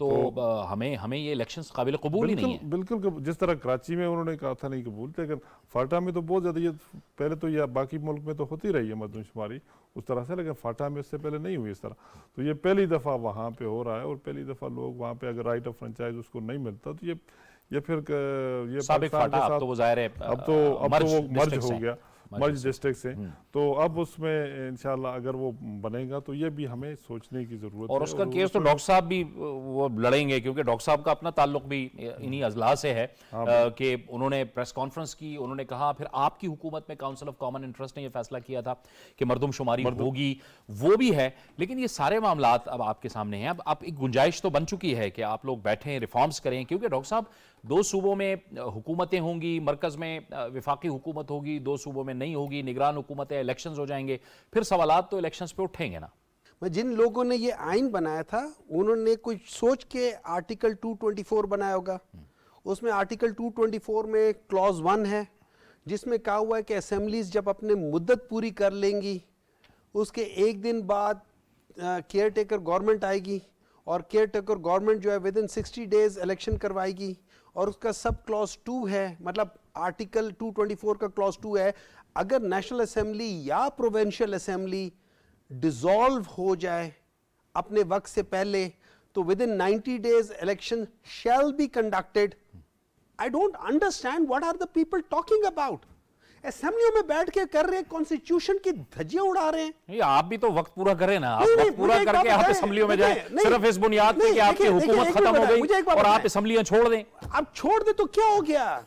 تو ہمیں یہ الیکشنز قابل قبول ہی نہیں ہے. بالکل جس طرح کراچی میں انہوں نے کہا تھا نہیں قبول تھے، لیکن فاٹا میں تو بہت زیادہ، یہ پہلے تو یہ باقی ملک میں تو ہوتی رہی ہے مردم شماری اس طرح سے، لیکن فاٹا میں اس سے پہلے نہیں ہوئی اس طرح. تو یہ پہلی دفعہ وہاں پہ ہو رہا ہے، اور پہلی دفعہ لوگ وہاں پہ اگر رائٹ آف فرنچائز اس کو نہیں ملتا تو یہ پھر یہ سابق فاٹا اب تو وہ ظاہر ہے اب تو وہ مرج ہو گیا، مرج ڈسٹرکٹ سے. تو اب اس میں انشاءاللہ اگر وہ بنے گا تو یہ بھی ہمیں سوچنے کی ضرورت ہے. اور اس کا کیس تو ڈاکٹر صاحب بھی وہ لڑیں گے، کیونکہ ڈاکٹر صاحب کا اپنا تعلق بھی انہی اضلاع سے ہے کہ انہوں نے پریس کانفرنس کی، انہوں نے کہا پھر آپ کی حکومت میں کاؤنسل آف کامن انٹرسٹ نے یہ فیصلہ کیا تھا کہ مردم شماری ہوگی، وہ بھی ہے. لیکن یہ سارے معاملات اب آپ کے سامنے ہیں. اب ایک گنجائش تو بن چکی ہے کہ آپ لوگ بیٹھیں، ریفارمز کریں، کیونکہ ڈاکٹر صاحب 2 صوبوں میں حکومتیں ہوں گی، مرکز میں وفاقی حکومت ہوگی، 2 صوبوں میں نہیں ہوگی، نگران حکومتیں، الیکشنز ہو جائیں گے، پھر سوالات تو الیکشنز پہ اٹھیں گے نا. جن لوگوں نے یہ آئین بنایا تھا انہوں نے کچھ سوچ کے آرٹیکل 224 بنایا ہوگا. اس میں آرٹیکل 224 میں کلوز 1 ہے جس میں کہا ہوا ہے کہ اسمبلیز جب اپنے مدت پوری کر لیں گی اس کے 1 دن بعد کیئر ٹیکر گورنمنٹ آئے گی، اور کیئر ٹیکر گورنمنٹ جو ہے ود ان 60 days الیکشن کروائے گی. اور اس کا سب کلوز 2 ہے، مطلب آرٹیکل 224 کا کلوز 2 ہے، اگر نیشنل اسمبلی یا پروونشل اسمبلی ڈیزالو ہو جائے اپنے وقت سے پہلے تو within 90 days election shall be conducted. I don't understand what are the people talking about. اسمبلیوں میں بیٹھ کے کر رہے کانسٹیٹیوشن کی دھجیاں اڑا رہے ہیں. آپ بھی تو وقت پورا کریں نا، آپ وقت پورا کر کے آپ اسمبلیوں میں جائیں، صرف اس بنیاد پہ کہ آپ کی حکومت ختم ہو گئی اور آپ اسمبلیاں چھوڑ دیں. اب چھوڑ دیں تو کیا ہو گیا؟